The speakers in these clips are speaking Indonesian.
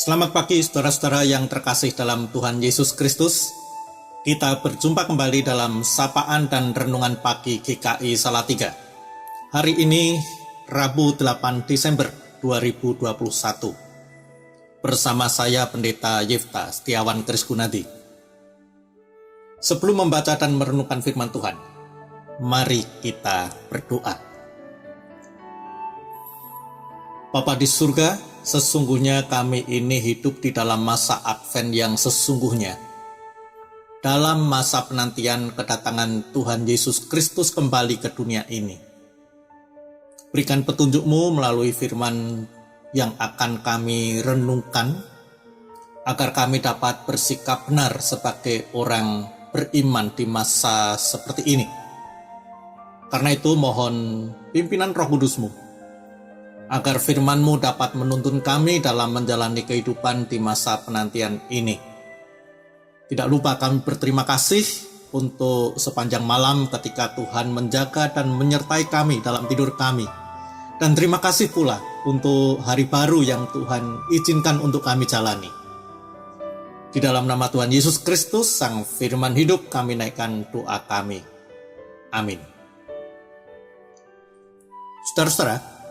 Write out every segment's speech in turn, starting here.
Selamat pagi saudara-saudara yang terkasih dalam Tuhan Yesus Kristus. Kita berjumpa kembali dalam Sapaan dan Renungan Pagi GKI Salatiga. Hari ini Rabu 8 Desember 2021. Bersama saya Pendeta Yifta Setiawan Krisgunadi. Sebelum membaca dan merenungkan firman Tuhan, mari kita berdoa. Bapa di surga, sesungguhnya kami ini hidup di dalam masa Advent yang sesungguhnya. Dalam masa penantian kedatangan Tuhan Yesus Kristus kembali ke dunia ini. Berikan petunjuk-Mu melalui firman yang akan kami renungkan, agar kami dapat bersikap benar sebagai orang beriman di masa seperti ini. Karena itu mohon pimpinan Roh Kudus-Mu, agar firman-Mu dapat menuntun kami dalam menjalani kehidupan di masa penantian ini. Tidak lupa kami berterima kasih untuk sepanjang malam ketika Tuhan menjaga dan menyertai kami dalam tidur kami. Dan terima kasih pula untuk hari baru yang Tuhan izinkan untuk kami jalani. Di dalam nama Tuhan Yesus Kristus, Sang Firman Hidup, kami naikkan doa kami. Amin. Saudara-saudara,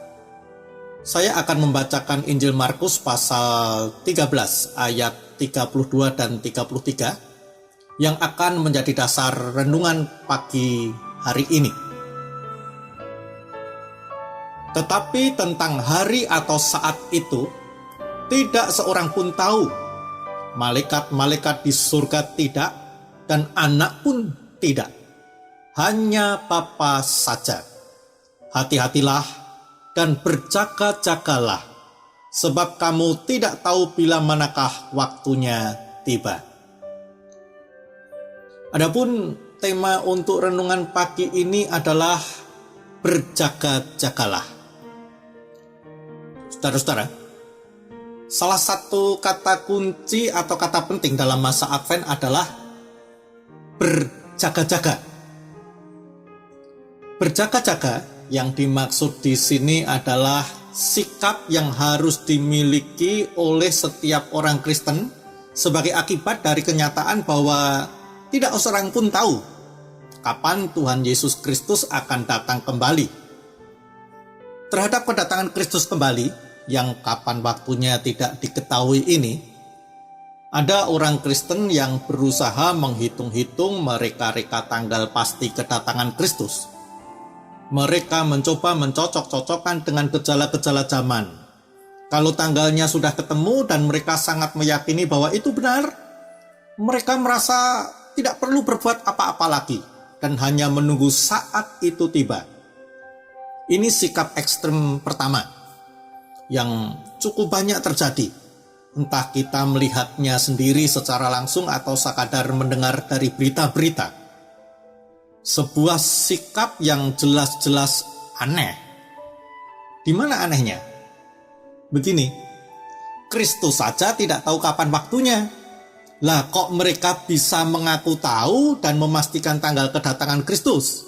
saya akan membacakan Injil Markus pasal 13 ayat 32 dan 33 yang akan menjadi dasar renungan pagi hari ini. Tetapi tentang hari atau saat itu, tidak seorang pun tahu. Malaikat-malaikat di surga tidak, dan anak pun tidak. Hanya Bapa saja. Hati-hatilah dan berjaga-jagalah, sebab kamu tidak tahu bila manakah waktunya tiba. Adapun tema untuk renungan pagi ini adalah berjaga-jagalah. Saudara-saudara, salah satu kata kunci atau kata penting dalam masa Advent adalah berjaga-jaga. Berjaga-jaga yang dimaksud di sini adalah sikap yang harus dimiliki oleh setiap orang Kristen sebagai akibat dari kenyataan bahwa tidak seorang pun tahu kapan Tuhan Yesus Kristus akan datang kembali. Terhadap kedatangan Kristus kembali yang kapan waktunya tidak diketahui ini, ada orang Kristen yang berusaha menghitung-hitung mereka-reka tanggal pasti kedatangan Kristus. Mereka mencoba mencocok-cocokkan dengan gejala-gejala zaman. Kalau tanggalnya sudah ketemu dan mereka sangat meyakini bahwa itu benar, mereka merasa tidak perlu berbuat apa-apa lagi dan hanya menunggu saat itu tiba. Ini sikap ekstrem pertama yang cukup banyak terjadi. Entah kita melihatnya sendiri secara langsung atau sekadar mendengar dari berita-berita. Sebuah sikap yang jelas-jelas aneh. Di mana anehnya? Begini, Kristus saja tidak tahu kapan waktunya. Lah kok mereka bisa mengaku tahu dan memastikan tanggal kedatangan Kristus?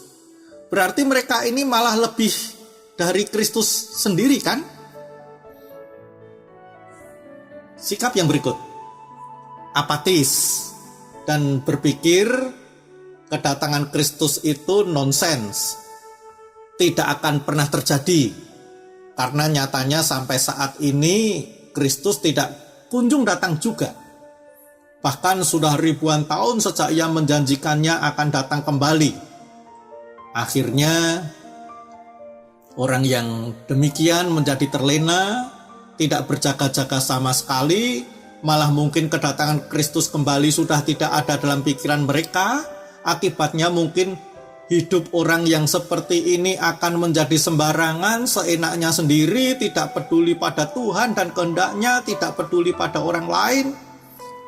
Berarti mereka ini malah lebih dari Kristus sendiri kan? Sikap yang berikut, apatis dan berpikir kedatangan Kristus itu nonsens, tidak akan pernah terjadi, karena nyatanya sampai saat ini Kristus tidak kunjung datang juga. Bahkan sudah ribuan tahun sejak Ia menjanjikannya akan datang kembali. Akhirnya orang yang demikian menjadi terlena, tidak berjaga-jaga sama sekali, malah mungkin kedatangan Kristus kembali sudah tidak ada dalam pikiran mereka. Akibatnya mungkin hidup orang yang seperti ini akan menjadi sembarangan, seenaknya sendiri, tidak peduli pada Tuhan dan kehendaknya, tidak peduli pada orang lain.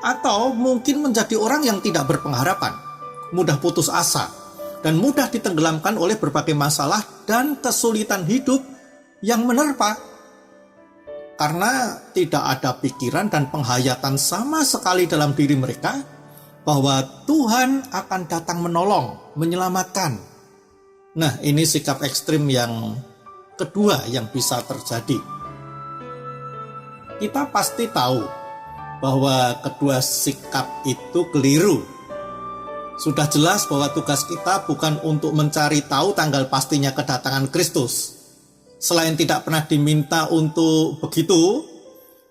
Atau mungkin menjadi orang yang tidak berpengharapan, mudah putus asa, dan mudah ditenggelamkan oleh berbagai masalah dan kesulitan hidup yang menerpa. Karena tidak ada pikiran dan penghayatan sama sekali dalam diri mereka bahwa Tuhan akan datang menolong, menyelamatkan. Nah, ini sikap ekstrim yang kedua yang bisa terjadi. Kita pasti tahu bahwa kedua sikap itu keliru. Sudah jelas bahwa tugas kita bukan untuk mencari tahu tanggal pastinya kedatangan Kristus. Selain tidak pernah diminta untuk begitu,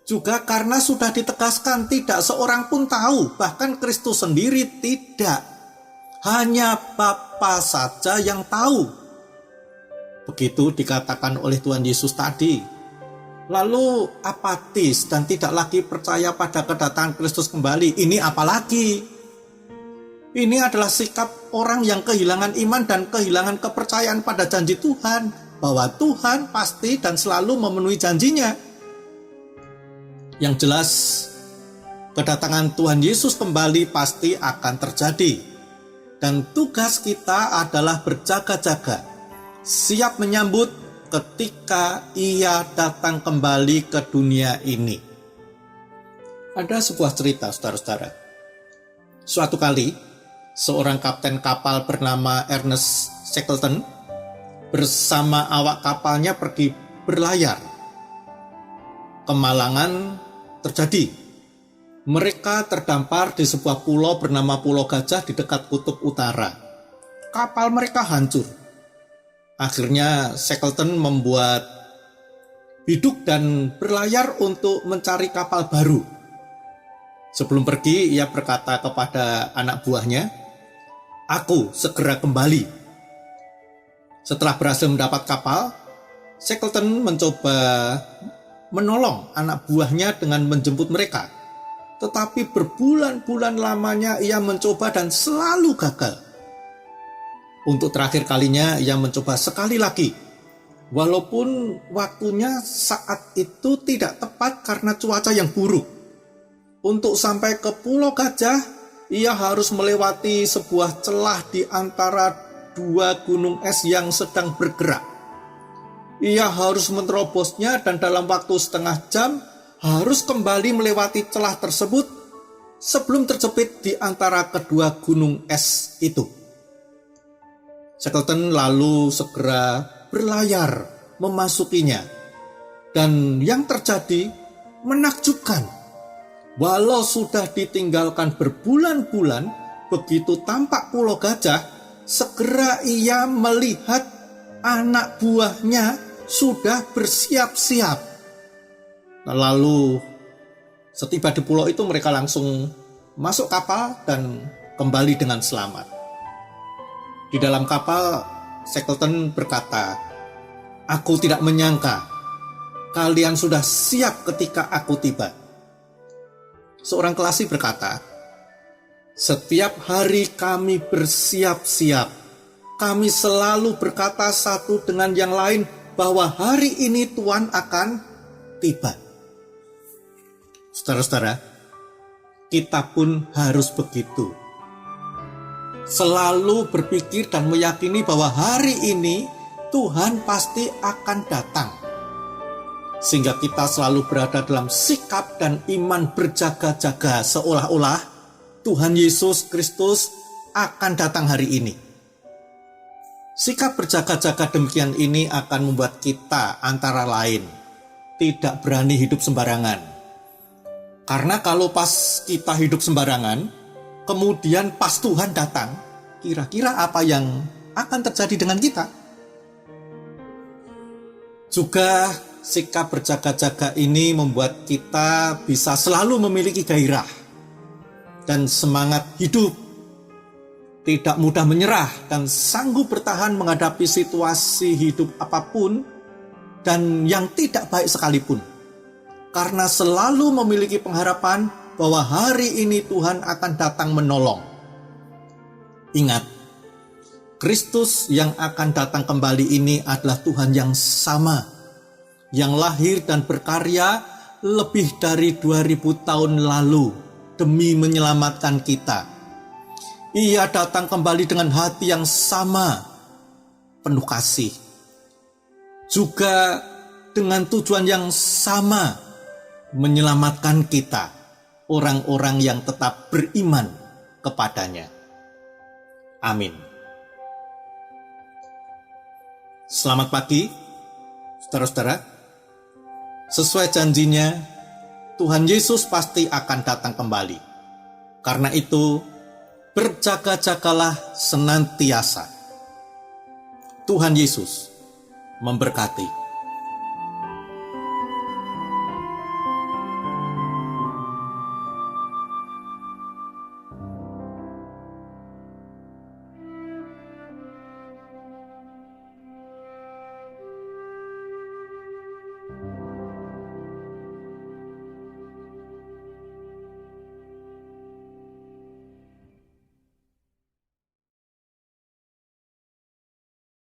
juga karena sudah ditegaskan tidak seorang pun tahu, bahkan Kristus sendiri tidak. Hanya Bapa saja yang tahu. Begitu dikatakan oleh Tuhan Yesus tadi. Lalu apatis dan tidak lagi percaya pada kedatangan Kristus kembali. Ini apalagi? Ini adalah sikap orang yang kehilangan iman dan kehilangan kepercayaan pada janji Tuhan. Bahwa Tuhan pasti dan selalu memenuhi janjinya. Yang jelas, kedatangan Tuhan Yesus kembali pasti akan terjadi. Dan tugas kita adalah berjaga-jaga, siap menyambut ketika ia datang kembali ke dunia ini. Ada sebuah cerita, saudara-saudara. Suatu kali, seorang kapten kapal bernama Ernest Shackleton bersama awak kapalnya pergi berlayar. Kemalangan terjadi. Mereka terdampar di sebuah pulau bernama Pulau Gajah di dekat kutub utara. Kapal mereka hancur. Akhirnya Shackleton membuat biduk dan berlayar untuk mencari kapal baru. Sebelum pergi, ia berkata kepada anak buahnya, "Aku segera kembali." Setelah berhasil mendapat kapal, Shackleton mencoba menolong anak buahnya dengan menjemput mereka. Tetapi berbulan-bulan lamanya ia mencoba dan selalu gagal. Untuk terakhir kalinya ia mencoba sekali lagi. Walaupun waktunya saat itu tidak tepat karena cuaca yang buruk. Untuk sampai ke Pulau Gajah, ia harus melewati sebuah celah di antara dua gunung es yang sedang bergerak. Ia harus menerobosnya dan dalam waktu setengah jam harus kembali melewati celah tersebut sebelum terjepit di antara kedua gunung es itu. Shackleton lalu segera berlayar memasukinya. Dan yang terjadi menakjubkan. Walau sudah ditinggalkan berbulan-bulan, begitu tampak Pulau Gajah, segera ia melihat anak buahnya sudah bersiap-siap. Lalu setiba di pulau itu mereka langsung masuk kapal dan kembali dengan selamat. Di dalam kapal, Shackleton berkata, "Aku tidak menyangka kalian sudah siap ketika aku tiba." Seorang kelasi berkata, "Setiap hari kami bersiap-siap. Kami selalu berkata satu dengan yang lain bahwa hari ini Tuhan akan tiba." Saudara-saudara, kita pun harus begitu. Selalu berpikir dan meyakini bahwa hari ini Tuhan pasti akan datang. Sehingga kita selalu berada dalam sikap dan iman berjaga-jaga seolah-olah Tuhan Yesus Kristus akan datang hari ini. Sikap berjaga-jaga demikian ini akan membuat kita antara lain tidak berani hidup sembarangan. Karena kalau pas kita hidup sembarangan, kemudian pas Tuhan datang, kira-kira apa yang akan terjadi dengan kita? Juga sikap berjaga-jaga ini membuat kita bisa selalu memiliki gairah dan semangat hidup, tidak mudah menyerah dan sanggup bertahan menghadapi situasi hidup apapun dan yang tidak baik sekalipun. Karena selalu memiliki pengharapan bahwa hari ini Tuhan akan datang menolong. Ingat, Kristus yang akan datang kembali ini adalah Tuhan yang sama, yang lahir dan berkarya lebih dari 2000 tahun lalu demi menyelamatkan kita. Ia datang kembali dengan hati yang sama, penuh kasih. Juga dengan tujuan yang sama, menyelamatkan kita, orang-orang yang tetap beriman kepadanya. Amin. Selamat pagi, saudara-saudara. Sesuai janjinya, Tuhan Yesus pasti akan datang kembali. Karena itu, berjaga-jagalah senantiasa. Tuhan Yesus memberkati.